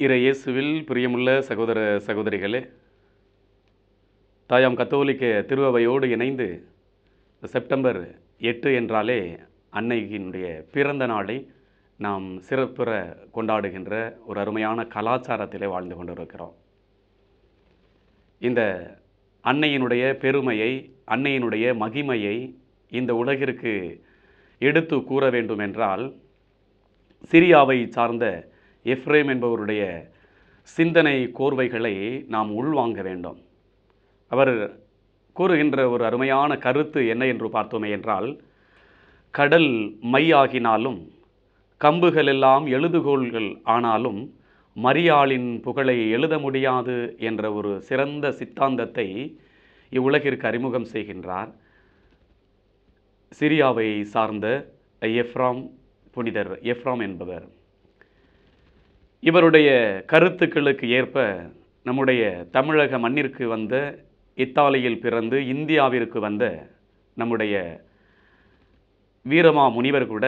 இறை இயேசுவில் பிரியமுள்ள சகோதர சகோதரிகளே, தாயாம் கத்தோலிக்க திருவையோடு இணைந்து செப்டம்பர் 8 என்றாலே அன்னையினுடைய பிறந்த நாளை நாம் சிறப்புற கொண்டாடுகின்ற ஒரு அருமையான கலாச்சாரத்திலே வாழ்ந்து கொண்டிருக்கிறோம். இந்த அன்னையினுடைய பெருமையை, அன்னையினுடைய மகிமையை இந்த உலகிற்கு எடுத்து கூற வேண்டும் என்றால், சிரியாவை சார்ந்த எஃப்ரேம் என்பவருடைய சிந்தனை கோர்வைகளை நாம் உள்வாங்க வேண்டும். அவர் கூறுகின்ற ஒரு அருமையான கருத்து என்ன என்று பார்த்தோமே என்றால், கடல் மையாகினாலும் கம்புகள் எல்லாம் எழுதுகோள்கள் ஆனாலும் மரியாளின் புகழை எழுத முடியாது என்ற ஒரு சிறந்த சித்தாந்தத்தை இவ்வுலகிற்கு அறிமுகம் செய்கின்றார். சிரியாவை சார்ந்த புனிதர் எஃப்ராம் என்பவர். இவருடைய கருத்துக்களுக்கு ஏற்ப நம்முடைய தமிழக மண்ணிற்கு வந்த, இத்தாலியில் பிறந்து இந்தியாவிற்கு வந்த நம்முடைய வீரமா முனிவர் கூட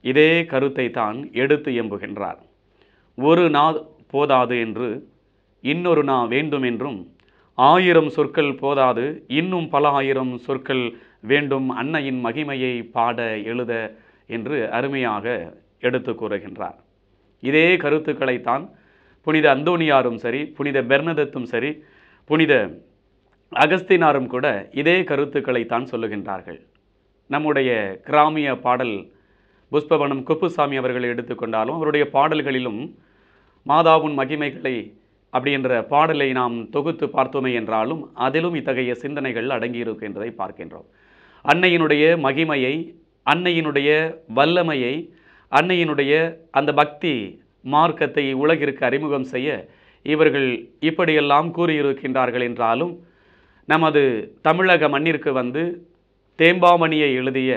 இதே கருத்தை தான் எடுத்து எம்புகின்றார். ஒரு நா போதாது என்று இன்னொரு நா வேண்டும் என்றும், 1000 சொற்கள் போதாது இன்னும் பல 1000 சொற்கள் வேண்டும் அன்னையின் மகிமையை பாட எழுத என்று அருமையாக எடுத்து கூறுகின்றார். இதே கருத்துக்களைத்தான் புனித அந்தோனியாரும் சரி, புனித பெர்னதத்தும் சரி, புனித அகஸ்தினாரும் கூட இதே கருத்துக்களைத்தான் சொல்லுகின்றார்கள். நம்முடைய கிராமிய பாடல் புஷ்பவனம் குப்புசாமி அவர்களை எடுத்துக்கொண்டாலும் அவருடைய பாடல்களிலும் மாதாவின் மகிமைகளை அப்படின்ற பாடலை நாம் தொகுத்து பார்த்தோமே என்றாலும் அதிலும் இத்தகைய சிந்தனைகள் அடங்கியிருக்கின்றதை பார்க்கின்றோம். அன்னையினுடைய மகிமையை, அன்னையினுடைய வல்லமையை, அன்னையினுடைய அந்த பக்தி மார்க்கத்தை உலகிற்கு அறிமுகம் செய்ய இவர்கள் இப்படியெல்லாம் கூறியிருக்கின்றார்கள் என்றாலும், நமது தமிழக மண்ணிற்கு வந்து தேம்பாவணியை எழுதிய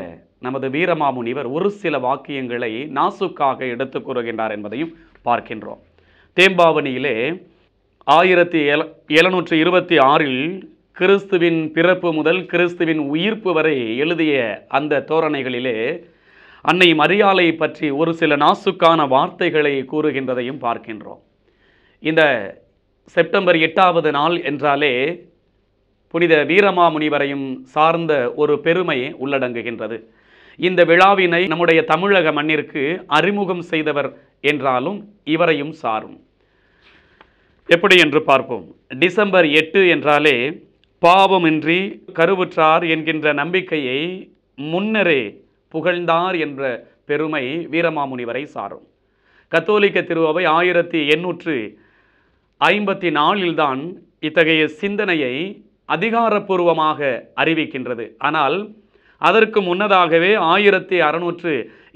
நமது வீரமாமுனிவர் ஒரு சில வாக்கியங்களை நாசுக்காக எடுத்து கூறுகின்றார் என்பதையும் பார்க்கின்றோம். தேம்பாவணியிலே 1726 கிறிஸ்துவின் பிறப்பு முதல் கிறிஸ்துவின் உயிர்ப்பு வரை எழுதிய அந்த தோரணைகளிலே அன்னை மரியாளை பற்றி ஒரு சில நாசுக்கான வார்த்தைகளை கூறுகின்றதையும் பார்க்கின்றோம். இந்த செப்டம்பர் 8வது நாள் என்றாலே புனித வீரமாமுனிவரையும் சார்ந்த ஒரு பெருமை உள்ளடங்குகின்றது. இந்த விழாவினை நம்முடைய தமிழக மண்ணிற்கு அறிமுகம் செய்தவர் என்றாலும் இவரையும் சாரும். எப்படி என்று பார்ப்போம். டிசம்பர் 8 என்றாலே பாவமின்றி கருவுற்றார் என்கின்ற நம்பிக்கையை முன்னரே புகழ்ந்தார் என்ற பெருமை வீரமாமுனிவரை சாரும். கத்தோலிக்க திருஅவை 1854 தான் இத்தகைய சிந்தனையை அதிகாரப்பூர்வமாக அறிவிக்கின்றது. ஆனால் அதற்கு முன்னதாகவே 1680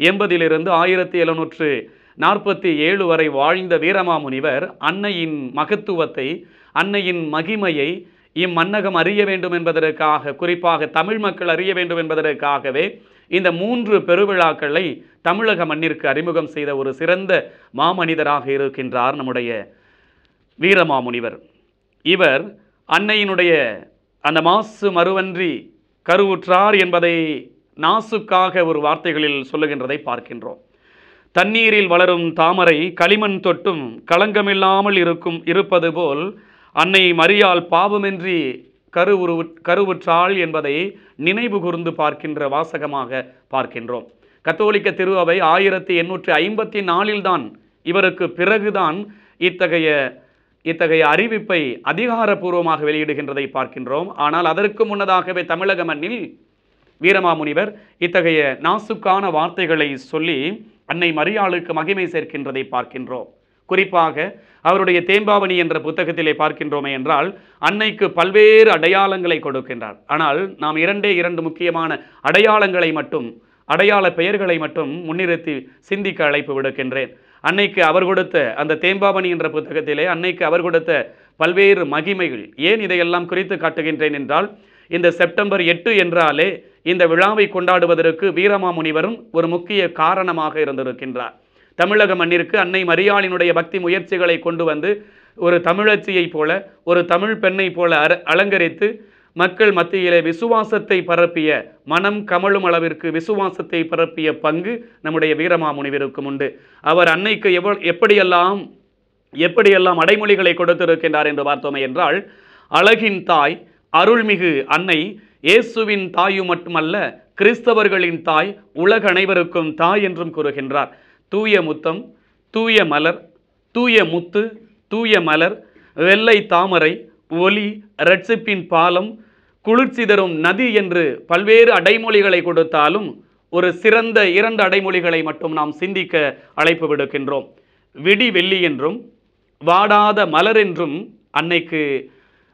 1747 வரை வாழ்ந்த வீரமாமுனிவர் அன்னையின் மகத்துவத்தை, அன்னையின் மகிமையை இம்மன்னகம் அறிய வேண்டும் என்பதற்காக, குறிப்பாக தமிழ் மக்கள் அறிய வேண்டும் என்பதற்காகவே இந்த 3 பெருவிழாக்களை தமிழக மண்ணிற்கு அறிமுகம் செய்த ஒரு சிறந்த மாமனிதராக இருக்கின்றார் நம்முடைய வீரமாமுனிவர். இவர் அன்னையினுடைய அந்த மாசு மறுவன்றி கருவுற்றார் என்பதை நாசுக்காக ஒரு வார்த்தைகளில் சொல்லுகின்றதை பார்க்கின்றோம். தண்ணீரில் வளரும் தாமரை களிமண் தொட்டும் களங்கமில்லாமல் இருப்பது போல் அன்னை மரியாள் பாவமின்றி கருவுற்றாள் என்பதை நினைவு கூர்ந்து பார்க்கின்ற வாசகமாக பார்க்கின்றோம். கத்தோலிக்க திருஅவை 1854 தான் இவருக்கு பிறகுதான் இத்தகைய அறிவிப்பை அதிகாரப்பூர்வமாக வெளியிடுகின்றதை பார்க்கின்றோம். ஆனால் அதற்கு முன்னதாகவே தமிழக மண்ணில் வீரமாமுனிவர் இத்தகைய நாசுக்கான வார்த்தைகளை சொல்லி அன்னை மரியாளுக்கு மகிமை சேர்க்கின்றதை பார்க்கின்றோம். குறிப்பாக அவருடைய தேம்பாவணி என்ற புத்தகத்திலே பார்க்கின்றோமே என்றால் அன்னைக்கு பல்வேறு அடையாளங்களை கொடுக்கின்றார். ஆனால் நாம் 2 முக்கியமான அடையாள பெயர்களை மட்டும் முன்னிறுத்தி சிந்திக்க அழைப்பு விடுக்கின்றேன். அன்னைக்கு அவர் கொடுத்த அந்த தேம்பாவணி என்ற புத்தகத்திலே அன்னைக்கு அவர் கொடுத்த பல்வேறு மகிமைகள். ஏன் இதையெல்லாம் குறித்து காட்டுகின்றேன் என்றால், இந்த செப்டம்பர் 8 என்றாலே இந்த விழாவை கொண்டாடுவதற்கு வீரமாமுனிவரும் ஒரு முக்கிய காரணமாக இருந்திருக்கின்றார். தமிழக மண்ணிற்கு அன்னை மரியாளினுடைய பக்தி முயற்சிகளை கொண்டு வந்து ஒரு தமிழச்சியைப் போல, ஒரு தமிழ் பெண்ணை போல அலங்கரித்து மக்கள் மத்தியிலே விசுவாசத்தை பரப்பிய, மனம் கமழும் அளவிற்கு விசுவாசத்தை பரப்பிய பங்கு நம்முடைய வீரமாமுனிவருக்கும் உண்டு. அவர் அன்னைக்கு எப்படியெல்லாம் எப்படியெல்லாம் அடைமொழிகளை கொடுத்திருக்கின்றார் என்று பார்த்தோமே என்றால், அழகின் தாய் அருள்மிகு அன்னை இயேசுவின் தாயும் மட்டுமல்ல, கிறிஸ்தவர்களின் தாய், உலக அனைவருக்கும் தாய் என்றும் கூறுகின்றார். தூய முத்தம், தூய மலர், தூய முத்து, தூய மலர், வெள்ளை தாமரை, ஒளி, இரட்சிப்பின் பாலம், குளிர்ச்சி தரும் நதி என்று பல்வேறு அடைமொழிகளை கொடுத்தாலும் ஒரு சிறந்த 2 அடைமொழிகளை மட்டும் நாம் சிந்திக்க அழைப்பு விடுக்கின்றோம். விடி வெள்ளி என்றும் வாடாத மலர் என்றும் அன்னைக்கு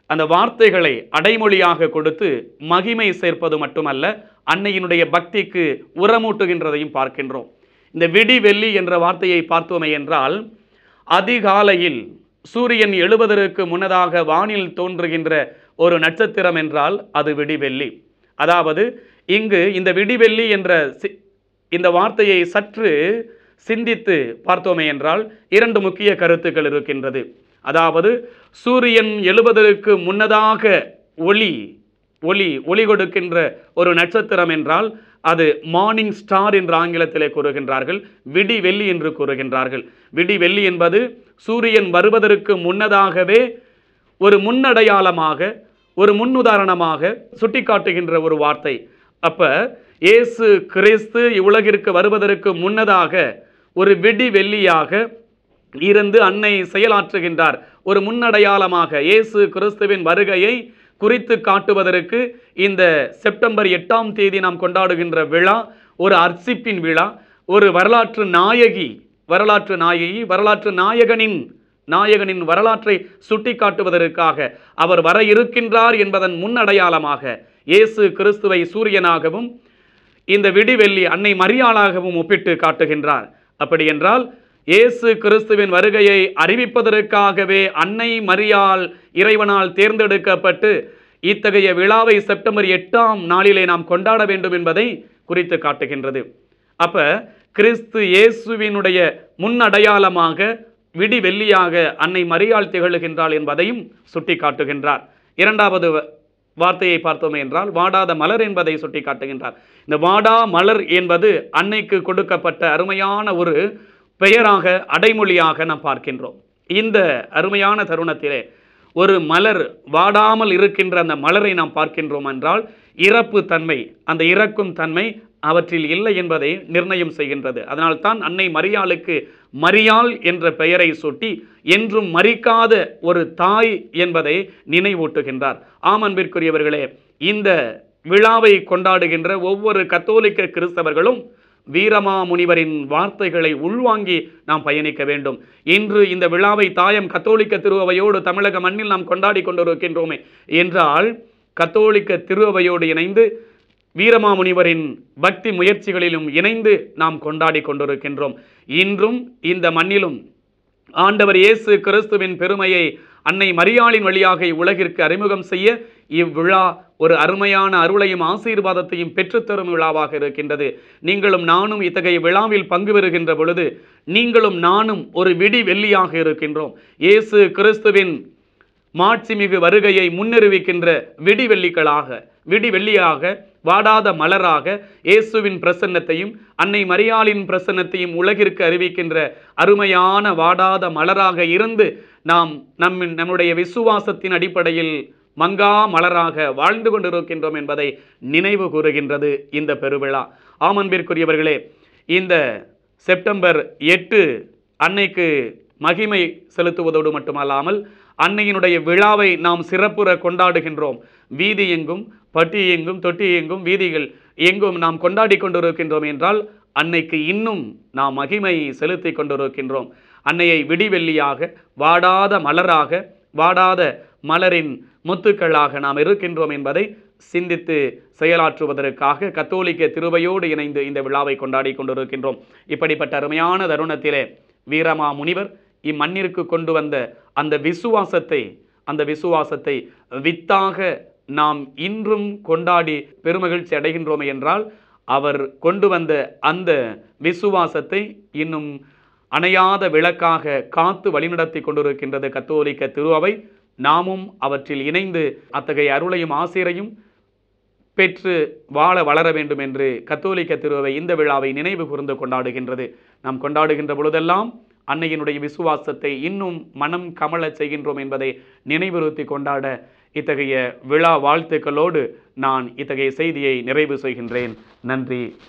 அந்த வார்த்தைகளை அடைமொழியாக கொடுத்து மகிமை சேர்ப்பது மட்டுமல்ல, அன்னையினுடைய பக்திக்கு உரமூட்டுகின்றதையும் பார்க்கின்றோம். இந்த விடி வெள்ளி என்ற வார்த்தையை பார்த்தோமே என்றால், அதிகாலையில் சூரியன் எழுவதற்கு முன்னதாக வானில் தோன்றுகின்ற ஒரு நட்சத்திரம் என்றால் அது விடிவெள்ளி. அதாவது இங்கு இந்த விடிவெள்ளி என்ற இந்த வார்த்தையை சற்று சிந்தித்து பார்த்தோமே என்றால் 2 முக்கிய கருத்துக்கள் இருக்கின்றது. அதாவது சூரியன் எழுவதற்கு முன்னதாக ஒளி கொடுக்கின்ற ஒரு நட்சத்திரம் என்றால் அது மார்னிங் ஸ்டார் என்று ஆங்கிலத்திலே கூறுகின்றார்கள், விடிவெள்ளி என்று கூறுகின்றார்கள். விடிவெள்ளி என்பது சூரியன் வருவதற்கு முன்னதாகவே ஒரு முன்னடையாளமாக, ஒரு முன்னுதாரணமாக சுட்டிக்காட்டுகின்ற ஒரு வார்த்தை. அப்ப இயேசு கிறிஸ்து இவ்வுலகிற்கு வருவதற்கு முன்னதாக ஒரு விடிவெள்ளியாக இருந்து அன்னை செயலாற்றுகின்றார். ஒரு முன்னடையாளமாக இயேசு கிறிஸ்துவின் வருகையை குறித்து காட்டுவதற்கு இந்த செப்டம்பர் 8ஆம் தேதி நாம் கொண்டாடுகின்ற விழா ஒரு அர்ச்சிப்பின் விழா, ஒரு வரலாற்று நாயகனின் வரலாற்றை சுட்டி காட்டுவதற்காக அவர் வர இருக்கின்றார் என்பதன் முன்னடையாளமாக இயேசு கிறிஸ்துவை சூரியனாகவும் இந்த விடிவெள்ளி அன்னை மரியாளாகவும் ஒப்பிட்டு காட்டுகின்றார். அப்படி என்றால் இயேசு கிறிஸ்துவின் வருகையை அறிவிப்பதற்காகவே அன்னை மரியாள் இறைவனால் தேர்ந்தெடுக்கப்பட்டு இத்தகைய விழாவை செப்டம்பர் 8ஆம் நாளிலே நாம் கொண்டாட வேண்டும் என்பதை குறித்து காட்டுகின்றது. அப்ப கிறிஸ்து இயேசுவினுடைய முன்னடையாளமாக விடிவெள்ளியாக அன்னை மரியாள் திகழுகின்றாள் என்பதையும் சுட்டி காட்டுகின்றார். 2வது வார்த்தையை பார்த்தோமே என்றால் வாடாத மலர் என்பதை சுட்டி காட்டுகின்றார். இந்த வாடா மலர் என்பது அன்னைக்கு கொடுக்கப்பட்ட அருமையான ஒரு பெயராக, அடைமொழியாக நாம் பார்க்கின்றோம். இந்த அருமையான தருணத்திலே ஒரு மலர் வாடாமல் இருக்கின்ற அந்த மலரை நாம் பார்க்கின்றோம் என்றால் இறப்பு தன்மை, அந்த இறக்கும் தன்மை அவற்றில் இல்லை என்பதை நிர்ணயம் செய்கின்றது. அதனால்தான் அன்னை மரியாளுக்கு மரியாள் என்ற பெயரை சூட்டி என்றும் மரிக்காத ஒரு தாய் என்பதை நினைவூட்டுகின்றார். அன்பிற்குரியவர்களே, இந்த விழாவை கொண்டாடுகின்ற ஒவ்வொரு கத்தோலிக்க கிறிஸ்தவர்களும் வீரமாமுனிவரின் வார்த்தைகளை உள்வாங்கி நாம் பயணிக்க வேண்டும். இன்று இந்த விழாவை தாயம் கத்தோலிக்க திருஅவையோடு தமிழக மண்ணில் நாம் கொண்டாடி கொண்டிருக்கின்றோமே என்றால், கத்தோலிக்க திருஅவையோடு இணைந்து வீரமாமுனிவரின் பக்தி முயற்சிகளிலும் இணைந்து நாம் கொண்டாடி கொண்டிருக்கின்றோம். இன்றும் இந்த மண்ணிலும் ஆண்டவர் இயேசு கிறிஸ்துவின் பெருமையை அன்னை மரியாளின் வழியாக உலகிற்கு அறிமுகம் செய்ய இவ்விழா ஒரு அருமையான அருளையும் ஆசீர்வாதத்தையும் பெற்றுத்தரும் விழாவாக இருக்கின்றது. நீங்களும் நானும் இத்தகைய விழாவில் பங்கு பெறுகின்ற பொழுது நீங்களும் நானும் ஒரு விடிவெள்ளியாக இருக்கின்றோம். இயேசு கிறிஸ்துவின் மாட்சிமிகு வருகையை முன்னறிவிக்கின்ற விடிவெள்ளியாக வாடாத மலராக இயேசுவின் பிரசன்னத்தையும் அன்னை மரியாளின் பிரசன்னத்தையும் உலகிற்கு அறிவிக்கின்ற அருமையான வாடாத மலராக இருந்து நாம் நம்முடைய விசுவாசத்தின் அடிப்படையில் மங்கா மலராக வாழ்ந்து கொண்டிருக்கின்றோம் என்பதை நினைவு கூறுகின்றது இந்த பெருவிழா. அன்பிற்குரியவர்களே, இந்த செப்டம்பர் 8 அன்னைக்கு மகிமை செலுத்துவதோடு மட்டுமல்லாமல் அன்னையினுடைய விழாவை நாம் சிறப்புற கொண்டாடுகின்றோம். வீதி எங்கும், பட்டி எங்கும், தொட்டி எங்கும், வீதிகள் எங்கும் நாம் கொண்டாடி கொண்டிருக்கின்றோம் என்றால் அன்னைக்கு இன்னும் நாம் மகிமை செலுத்தி கொண்டிருக்கின்றோம். அன்னையை விடிவெள்ளியாக, வாடாத மலராக, வாடாத மலரின் முத்துக்களாக நாம் இருக்கின்றோம் என்பதை சிந்தித்து செயலாற்றுவதற்காக கத்தோலிக்க திருவையோடு இணைந்து இந்த விழாவை கொண்டாடி கொண்டிருக்கின்றோம். இப்படிப்பட்ட அருமையான தருணத்திலே வீரமாமுனிவர் இம்மண்ணிற்கு கொண்டு வந்த அந்த விசுவாசத்தை வித்தாக நாம் இன்றும் கொண்டாடி பெருமகிழ்ச்சி அடைகின்றோமே என்றால், அவர் கொண்டு வந்த அந்த விசுவாசத்தை இன்னும் அணையாத விளக்காக காத்து வழிநடத்தி கொண்டிருக்கின்றது கத்தோலிக்க திருஅவை. நாமும் அவற்றில் இணைந்து அத்தகைய அருளையும் ஆசிரையும் பெற்று வாழ வளர வேண்டும் என்று கத்தோலிக்க திருஅவை இந்த விழாவை நினைவு கூர்ந்து கொண்டாடுகின்றது. நாம் கொண்டாடுகின்ற பொழுதெல்லாம் அன்னையினுடைய விசுவாசத்தை இன்னும் மனம் கமல செய்கின்றோம் என்பதை நினைவுறுத்தி கொண்டாட இத்தகைய விழா வாழ்த்துக்களோடு நான் இத்தகைய செய்தியை நிறைவு செய்கின்றேன். நன்றி.